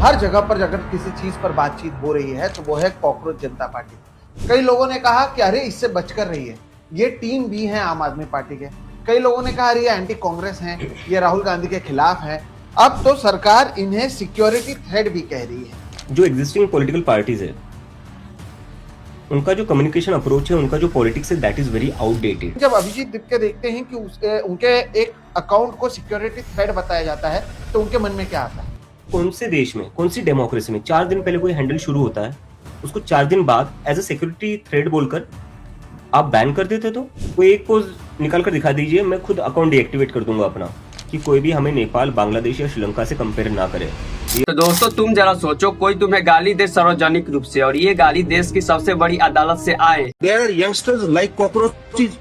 हर जगह पर अगर किसी चीज पर बातचीत हो रही है तो वो है कॉकरोच जनता पार्टी। कई लोगों ने कहा कि अरे इससे बचकर रहिए, ये टीम भी है आम आदमी पार्टी के। कई लोगों ने कहा अरे ये एंटी कांग्रेस हैं, ये राहुल गांधी के खिलाफ है। अब तो सरकार इन्हें सिक्योरिटी थ्रेट भी कह रही है। जो एग्जिस्टिंग पॉलिटिकल पार्टीज है उनका जो कम्युनिकेशन अप्रोच है, उनका जो पॉलिटिक्स है, दैट इज वेरी आउटडेटेड। जब अभिजीत दीपके देखते हैं कि उनके एक अकाउंट को सिक्योरिटी थ्रेट बताया जाता है तो उनके मन में क्या आता है? कौन से देश में, कौन सी डेमोक्रेसी में 4 दिन पहले कोई हैंडल शुरू होता है, उसको 4 दिन बाद एज अ सिक्योरिटी थ्रेट बोलकर आप बैन कर देते? तो कोई एक को निकाल कर दिखा दीजिए, मैं खुद अकाउंट डीएक्टिवेट कर दूंगा अपना, कि कोई भी हमें नेपाल, बांग्लादेश या श्रीलंका से कंपेयर ना करे। तो दोस्तों तुम जरा सोचो, कोई तुम्हें गाली दे सार्वजनिक रूप से और ये गाली देश की सबसे बड़ी अदालत से आए, यंगस्टर्स लाइक कॉकरोचेस,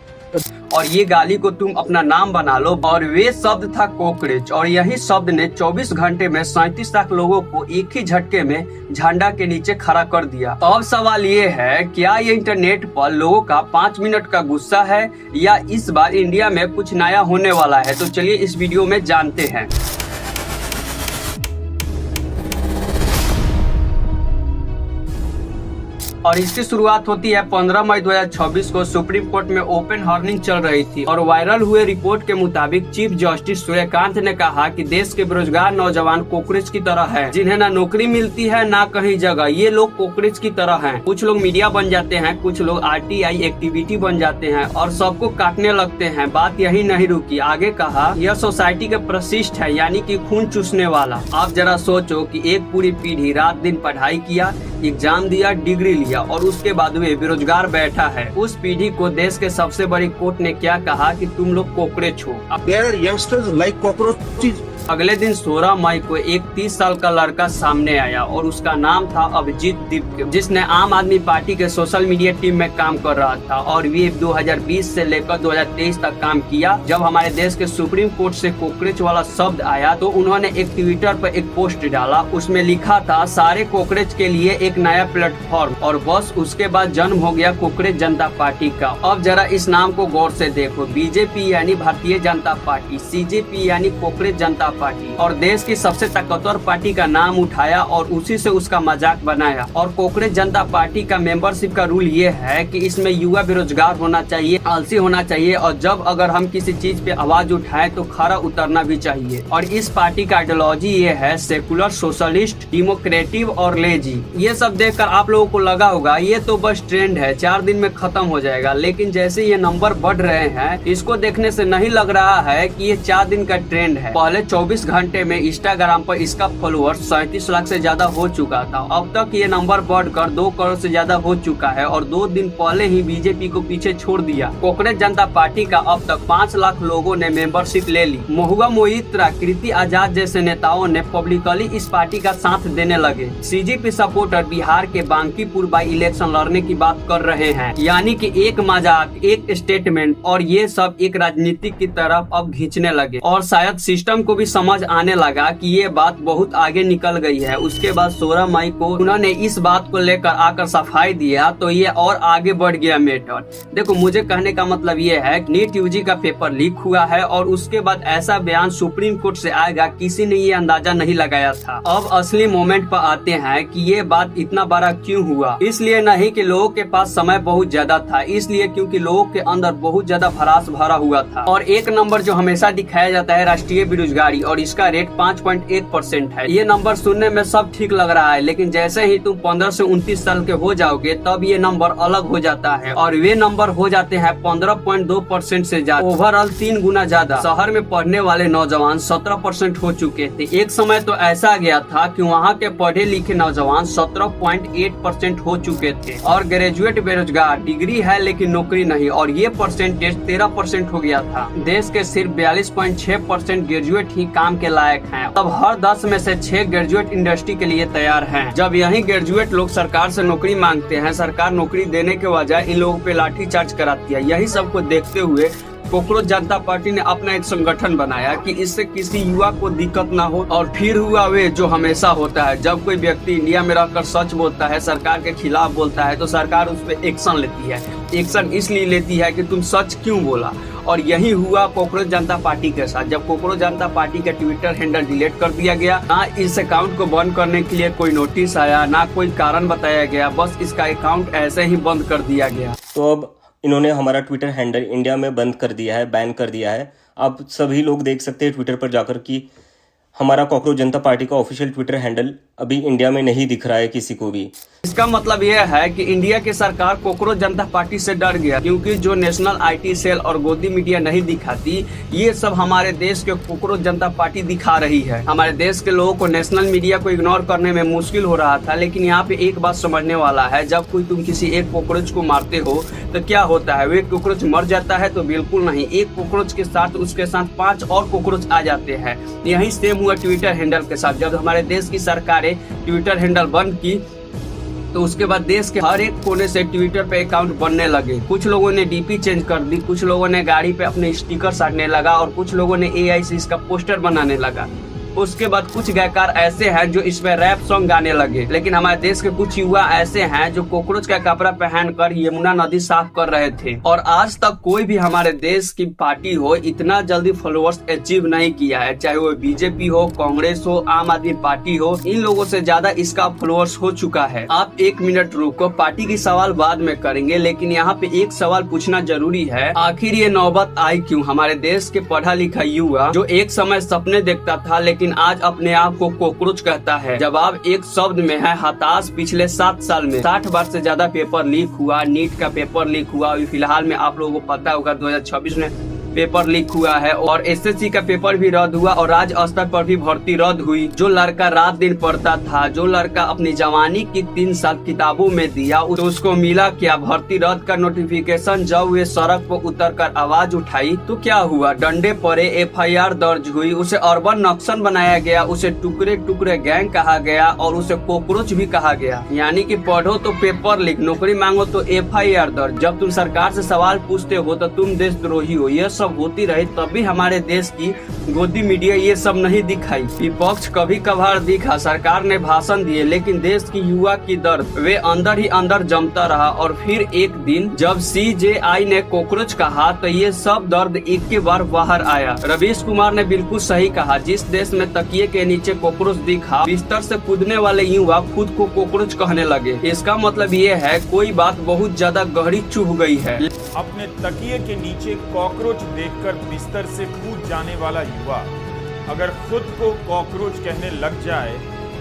और ये गाली को तुम अपना नाम बना लो, और वे शब्द था कॉकरोच, और यही शब्द ने 24 घंटे में 37 लाख लोगों को एक ही झटके में झंडा के नीचे खड़ा कर दिया। अब सवाल ये है, क्या ये इंटरनेट पर लोगों का 5 मिनट का गुस्सा है या इस बार इंडिया में कुछ नया होने वाला है? तो चलिए इस वीडियो में जानते हैं। और इसकी शुरुआत होती है 15 मई 2026 को। सुप्रीम कोर्ट में ओपन हॉर्निंग चल रही थी और वायरल हुए रिपोर्ट के मुताबिक चीफ जस्टिस सूर्यकांत ने कहा कि देश के बेरोजगार नौजवान कॉकरोच की तरह हैं, जिन्हें ना नौकरी मिलती है ना कहीं जगह। ये लोग कॉकरोच की तरह हैं। कुछ लोग मीडिया बन जाते हैं, कुछ लोग RTI एक्टिविटी बन जाते हैं और सबको काटने लगते हैं। बात यही नहीं रुकी, आगे कहा यह सोसाइटी के प्रशिष्ट है, यानी कि खून चूसने वाला। आप जरा सोचो कि एक पूरी पीढ़ी रात दिन पढ़ाई किया, एग्जाम दिया, डिग्री लिया और उसके बाद वे बेरोजगार बैठा है। उस पीढ़ी को देश के सबसे बड़ी कोर्ट ने क्या कहा कि तुम लोग कॉकरोच हो। Youngsters like cockroaches. अगले दिन 16 मई को एक 30 साल का लड़का सामने आया और उसका नाम था अभिजीत दीपके, जिसने आम आदमी पार्टी के सोशल मीडिया टीम में काम कर रहा था और वे 2020 से लेकर 2023 तक काम किया। जब हमारे देश के सुप्रीम कोर्ट से कॉकरोच वाला शब्द आया तो उन्होंने एक ट्विटर पर एक पोस्ट डाला, उसमें लिखा था सारे कॉकरोच के लिए एक नया प्लेटफॉर्म, और बस उसके बाद जन्म हो गया कॉकरोच जनता पार्टी का। अब जरा इस नाम को गौर से देखो, बीजेपी यानी भारतीय जनता पार्टी, CJP यानी कॉकरोच जनता पार्टी, और देश की सबसे ताकतवर पार्टी का नाम उठाया और उसी से उसका मजाक बनाया। और कॉकरोच जनता पार्टी का मेंबरशिप का रूल ये है कि इसमें युवा बेरोजगार होना चाहिए, आलसी होना चाहिए, और जब अगर हम किसी चीज पे आवाज उठाएं तो खरा उतरना भी चाहिए। और इस पार्टी का आइडियोलॉजी ये है सेकुलर, सोशलिस्ट, डेमोक्रेटिव और लेजी। ये सब देखकर आप लोगों को लगा होगा ये तो बस ट्रेंड है, 4 दिन में खत्म हो जाएगा, लेकिन जैसे ये नंबर बढ़ रहे हैं इसको देखने से नहीं लग रहा है कि ये 4 दिन का ट्रेंड है। पहले 24 घंटे में इंस्टाग्राम पर इसका फॉलोअर्स 37 लाख से ज्यादा हो चुका था। अब तक ये नंबर बढ़कर 2 करोड़ से ज्यादा हो चुका है और 2 दिन पहले ही बीजेपी को पीछे छोड़ दिया। कॉकरोच जनता पार्टी का अब तक 5 लाख लोगों ने मेंबरशिप ले ली। महुआ मोइत्रा, कृति आजाद जैसे नेताओं ने पब्लिकली इस पार्टी का साथ देने लगे। CJP सपोर्टर बिहार के बांकीपुर बाई इलेक्शन लड़ने की बात कर रहे हैं, यानी कि एक मजाक, एक स्टेटमेंट, और ये सब एक राजनीतिक की तरफ अब खींचने लगे। और शायद सिस्टम को भी समझ आने लगा कि ये बात बहुत आगे निकल गई है। उसके बाद 16 मई को उन्होंने इस बात को लेकर आकर सफाई दिया तो ये और आगे बढ़ गया मैटर। देखो, मुझे कहने का मतलब ये है नीट UG का पेपर लीक हुआ है और उसके बाद ऐसा बयान सुप्रीम कोर्ट से आएगा, किसी ने ये अंदाजा नहीं लगाया था। अब असली मोमेंट पर आते हैं कि ये बात इतना बड़ा क्यों हुआ। इसलिए नहीं कि लोगों के पास समय बहुत ज्यादा था, इसलिए क्योंकि लोगों के अंदर बहुत ज्यादा भरास भरा हुआ था। और एक नंबर जो हमेशा दिखाया जाता है राष्ट्रीय बेरोजगारी, और इसका रेट 5.1% है। ये नंबर सुनने में सब ठीक लग रहा है, लेकिन जैसे ही तुम 15 से 29 साल के हो जाओगे तब ये नंबर अलग हो जाता है और वे नंबर हो जाते हैं 15.2% से ज्यादा। ओवरऑल 3 गुना ज्यादा। शहर में पढ़ने वाले नौजवान 17% हो चुके थे। एक समय तो ऐसा गया था कि वहाँ के पढ़े लिखे नौजवान 17.8% हो चुके थे। और ग्रेजुएट बेरोजगार, डिग्री है लेकिन नौकरी नहीं, और ये परसेंटेज 13% हो गया था। देश के सिर्फ 42.6% ग्रेजुएट ही काम के लायक हैं। तब हर 10 में से 6 ग्रेजुएट इंडस्ट्री के लिए तैयार हैं। जब यही ग्रेजुएट लोग सरकार से नौकरी मांगते हैं, सरकार नौकरी देने के बजाय इन लोगों पे लाठीचार्ज कराती है। यही सबको देखते हुए कॉकरोच जनता पार्टी ने अपना एक संगठन बनाया कि इससे किसी युवा को दिक्कत ना हो। और फिर हुआ वे जो हमेशा होता है, जब कोई व्यक्ति इंडिया में रहकर सच बोलता है, सरकार के खिलाफ बोलता है, तो सरकार उस पर एक्शन लेती है। एक्शन इसलिए लेती है कि तुम सच क्यों बोला। और यही हुआ कॉकरोच जनता पार्टी के साथ। जब कॉकरोच जनता पार्टी का ट्विटर हैंडल डिलीट कर दिया गया, ना इस अकाउंट को बंद करने के लिए कोई नोटिस आया, ना कोई कारण बताया गया, बस इसका अकाउंट ऐसे ही बंद कर दिया गया। तो अब इन्होंने हमारा ट्विटर हैंडल इंडिया में बंद कर दिया है, बैन कर दिया है। अब सभी लोग देख सकते हैं ट्विटर पर जाकर कि हमारा कॉकरोच जनता पार्टी का ऑफिशियल ट्विटर हैंडल अभी इंडिया में नहीं दिख रहा है किसी को भी। इसका मतलब यह है कि इंडिया की सरकार कॉकरोच जनता पार्टी से डर गया, क्योंकि जो नेशनल आईटी सेल और गोदी मीडिया नहीं दिखाती, ये सब हमारे देश के कॉकरोच जनता पार्टी दिखा रही है। हमारे देश के लोगों को नेशनल मीडिया को इग्नोर करने में मुश्किल हो रहा था, लेकिन यहाँ पे एक बात समझने वाला है, जब कोई तुम किसी एक कॉकरोच को मारते हो तो क्या होता है, वे कॉकरोच मर जाता है? तो बिल्कुल नहीं, एक कॉकरोच के साथ उसके साथ 5 और कॉकरोच आ जाते हैं। यही सेम हुआ ट्विटर हैंडल के साथ। जब हमारे देश की सरकारें ट्विटर हैंडल बंद की तो उसके बाद देश के हर एक कोने से ट्विटर पे अकाउंट बनने लगे। कुछ लोगों ने डीपी चेंज कर दी, कुछ लोगों ने गाड़ी पे अपने स्टिकर साटने लगा और कुछ लोगों ने एआई से इसका पोस्टर बनाने लगा। उसके बाद कुछ गायकार ऐसे हैं जो इसमें रैप सॉन्ग गाने लगे। लेकिन हमारे देश के कुछ युवा ऐसे हैं जो कॉकरोच का कपड़ा पहनकर यमुना नदी साफ कर रहे थे। और आज तक कोई भी हमारे देश की पार्टी हो इतना जल्दी फॉलोअर्स अचीव नहीं किया है, चाहे वो बीजेपी हो, कांग्रेस हो, आम आदमी पार्टी हो। इन लोगों से ज्यादा इसका फॉलोअर्स हो चुका है। आप 1 मिनट रुको, पार्टी की सवाल बाद में करेंगे, लेकिन यहाँ पे एक सवाल पूछना जरूरी है, आखिर ये नौबत आई क्यों? हमारे देश के पढ़ा लिखा युवा जो एक समय सपने देखता था लेकिन आज अपने आप को कॉकरोच कहता है। जवाब एक शब्द में है, हताश। पिछले 7 साल में 60 बार से ज्यादा पेपर लीक हुआ। नीट का पेपर लीक हुआ, अभी फिलहाल में आप लोगों को पता होगा 2026 में पेपर लीक हुआ है, और एसएससी का पेपर भी रद्द हुआ और राज्य स्तर पर भी भर्ती रद्द हुई। जो लड़का रात दिन पढ़ता था, जो लड़का अपनी जवानी की 3 साल किताबों में दिया, तो उसको मिला क्या? भर्ती रद्द का नोटिफिकेशन। जब वे सड़क पर उतर कर आवाज उठाई तो क्या हुआ? डंडे पड़े, FIR दर्ज हुई, उसे अर्बन नक्सल बनाया गया, उसे टुकड़े टुकड़े गैंग कहा गया और उसे कॉकरोच भी कहा गया। यानी कि पढ़ो तो पेपर लीक, नौकरी मांगो तो FIR दर्ज। जब तुम सरकार से सवाल पूछते हो तो तुम देशद्रोही हो। ये सब होती रही तभी हमारे देश की गोदी मीडिया ये सब नहीं दिखाई। विपक्ष कभी कभार दिखा, सरकार ने भाषण दिए, लेकिन देश की युवा की दर्द वे अंदर ही अंदर जमता रहा। और फिर एक दिन जब CJI ने कॉकरोच कहा तो ये सब दर्द एक के बार बाहर आया। रवीश कुमार ने बिल्कुल सही कहा, जिस देश में तकिए के नीचे कॉकरोच दिखा, बिस्तर से कूदने वाले युवा खुद को कॉकरोच कहने लगे। इसका मतलब ये है कोई बात बहुत ज्यादा गहरी चुभ गई है। अपने तकिए के नीचे कॉकरोच देखकर बिस्तर से कूद जाने वाला युवा अगर खुद को कॉकरोच कहने लग जाए,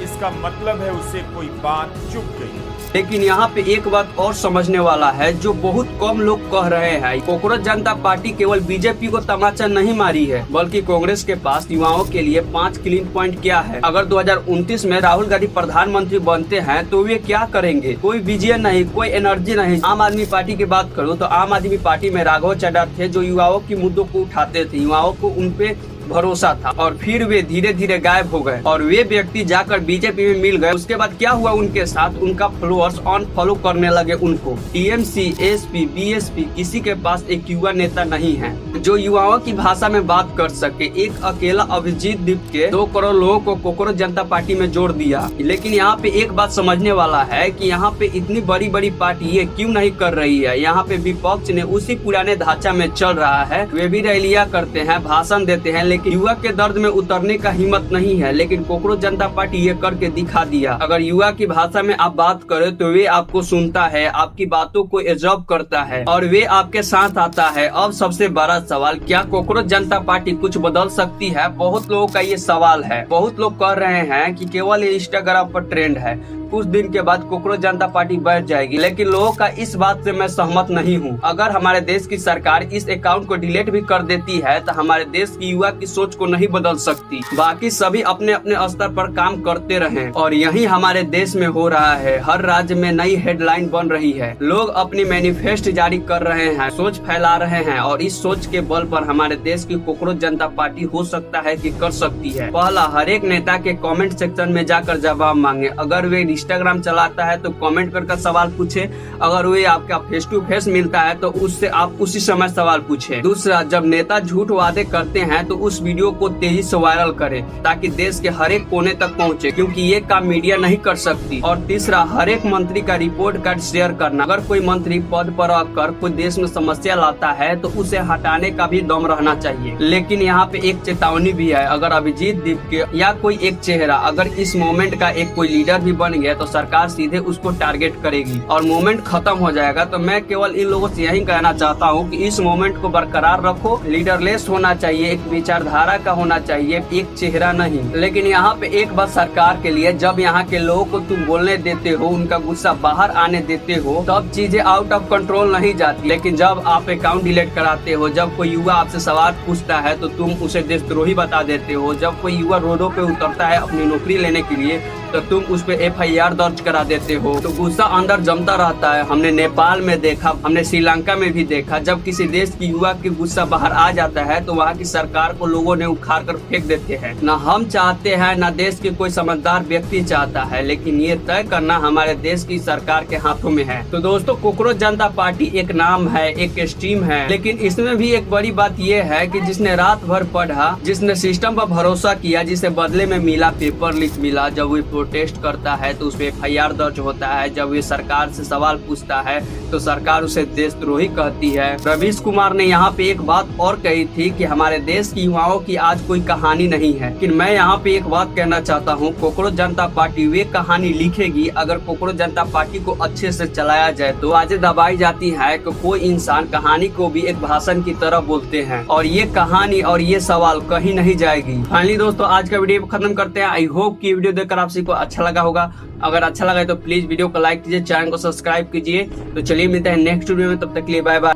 इसका मतलब है उसे कोई बात चुभ गई। लेकिन यहाँ पे एक बात और समझने वाला है जो बहुत कम लोग कह रहे हैं, कॉकरोच जनता पार्टी केवल बीजेपी को तमाचा नहीं मारी है, बल्कि कांग्रेस के पास युवाओं के लिए 5 क्लीन पॉइंट क्या है। अगर 2029 में राहुल गांधी प्रधानमंत्री बनते हैं तो वे क्या करेंगे? कोई विजन नहीं, कोई एनर्जी नहीं। आम आदमी पार्टी की बात करूँ तो आम आदमी पार्टी में राघव चड्ढा थे जो युवाओं की मुद्दों को उठाते थे, युवाओं को उन पे भरोसा था, और फिर वे धीरे धीरे गायब हो गए और वे व्यक्ति जाकर बीजेपी में मिल गए। उसके बाद क्या हुआ उनके साथ? उनका फॉलोअर्स अनफॉलो करने लगे उनको। टीएमसी, एसपी, बीएसपी किसी के पास एक युवा नेता नहीं है जो युवाओं की भाषा में बात कर सके। एक अकेला अभिजीत दीप के 2 करोड़ लोगों को कॉकरोच जनता पार्टी में जोड़ दिया। लेकिन यहाँ पे एक बात समझने वाला है कि यहाँ पे इतनी बड़ी बड़ी पार्टी ये क्यों नहीं कर रही है। यहाँ पे विपक्ष ने उसी पुराने ढांचा में चल रहा है। वे भी रैलियां करते हैं, भाषण देते हैं, लेकिन युवा के दर्द में उतरने का हिम्मत नहीं है। लेकिन कॉकरोच जनता पार्टी ये करके दिखा दिया। अगर युवा की भाषा में आप बात करें तो वे आपको सुनता है, आपकी बातों को एब्जॉर्ब करता है और वे आपके साथ आता है। अब सबसे बड़ा सवाल, क्या कॉकरोच जनता पार्टी कुछ बदल सकती है? बहुत लोगों का ये सवाल है। बहुत लोग कह रहे हैं कि केवल ये इंस्टाग्राम पर ट्रेंड है, कुछ दिन के बाद कॉकरोच जनता पार्टी बैठ जाएगी। लेकिन लोगों का इस बात से मैं सहमत नहीं हूँ। अगर हमारे देश की सरकार इस अकाउंट को डिलीट भी कर देती है तो हमारे देश की युवा की सोच को नहीं बदल सकती। बाकी सभी अपने अपने स्तर पर काम करते रहें, और यही हमारे देश में हो रहा है। हर राज्य में नई हेडलाइन बन रही है, लोग अपनी मैनिफेस्टो जारी कर रहे हैं, सोच फैला रहे हैं, और इस सोच के बल पर हमारे देश की कॉकरोच जनता पार्टी हो सकता है कि कर सकती है। पहला, हर एक नेता के कमेंट सेक्शन में जाकर जवाब मांगे। अगर वे इंस्टाग्राम चलाता है तो कमेंट कर सवाल पूछे, अगर वो आपका फेस टू फेस मिलता है तो उससे आप उसी समय सवाल पूछे। दूसरा, जब नेता झूठ वादे करते हैं तो उस वीडियो को तेजी से वायरल करें ताकि देश के हर एक कोने तक पहुंचे, क्योंकि ये काम मीडिया नहीं कर सकती। और तीसरा, हर एक मंत्री का रिपोर्ट कार्ड शेयर करना। अगर कोई मंत्री पद पर आकर कोई देश में समस्या लाता है तो उसे हटाने का भी दम रहना चाहिए। लेकिन यहाँ पे एक चेतावनी भी है, अगर अभिजीत दीप के या कोई एक चेहरा अगर इस मोमेंट का एक कोई लीडर भी बन गया तो सरकार सीधे उसको टारगेट करेगी और मोमेंट खत्म हो जाएगा। तो मैं केवल इन लोगों से यही कहना चाहता हूँ कि इस मोमेंट को बरकरार रखो, लीडरलेस होना चाहिए, एक विचारधारा का होना चाहिए, एक चेहरा नहीं। लेकिन यहाँ पे एक बात सरकार के लिए, जब यहाँ के लोगों को तुम बोलने देते हो, उनका गुस्सा बाहर आने देते हो, तब चीजें आउट ऑफ कंट्रोल नहीं जाती। लेकिन जब आप अकाउंट डिलीट कराते हो, जब कोई युवा आपसे सवाल पूछता है तो तुम उसे देशद्रोही बता देते हो, जब कोई युवा रोडों पे उतरता है अपनी नौकरी लेने के लिए तो तुम उस पे FIR दर्ज करा देते हो, तो गुस्सा अंदर जमता रहता है। हमने नेपाल में देखा, हमने श्रीलंका में भी देखा, जब किसी देश की युवा की गुस्सा बाहर आ जाता है तो वहाँ की सरकार को लोगों ने उखाड़ कर फेंक देते हैं। न हम चाहते हैं, न देश के कोई समझदार व्यक्ति चाहता है, लेकिन ये तय करना हमारे देश की सरकार के हाथों में है। तो दोस्तों, कॉकरोच जनता पार्टी एक नाम है, एक स्ट्रीम है, लेकिन इसमें भी एक बड़ी बात ये है कि जिसने रात भर पढ़ा, जिसने सिस्टम पर भरोसा किया, जिसे बदले में मिला पेपर लीक मिला, जब वो प्रोटेस्ट करता है तो उस पे FIR दर्ज होता है, जब ये सरकार से सवाल पूछता है तो सरकार उसे देशद्रोही कहती है। रवीश कुमार ने यहाँ पे एक बात और कही थी कि हमारे देश की युवाओं की आज कोई कहानी नहीं है। लेकिन मैं यहाँ पे एक बात कहना चाहता हूँ, कॉकरोच जनता पार्टी वे कहानी लिखेगी अगर कॉकरोच जनता पार्टी को अच्छे से चलाया जाए। तो आज दबाई जाती है कि कोई इंसान कहानी को भी एक भाषण की तरह बोलते हैं, और ये कहानी और ये सवाल कहीं नहीं जाएगी। फाइनली दोस्तों, आज का वीडियो खत्म करते हैं। आई होप की वीडियो देखकर आप सभी को अच्छा लगा होगा। अगर अच्छा लगा तो प्लीज वीडियो को लाइक कीजिए, चैनल को सब्सक्राइब कीजिए। तो चलिए मिलते हैं नेक्स्ट वीडियो में, तब तक के लिए बाय बाय।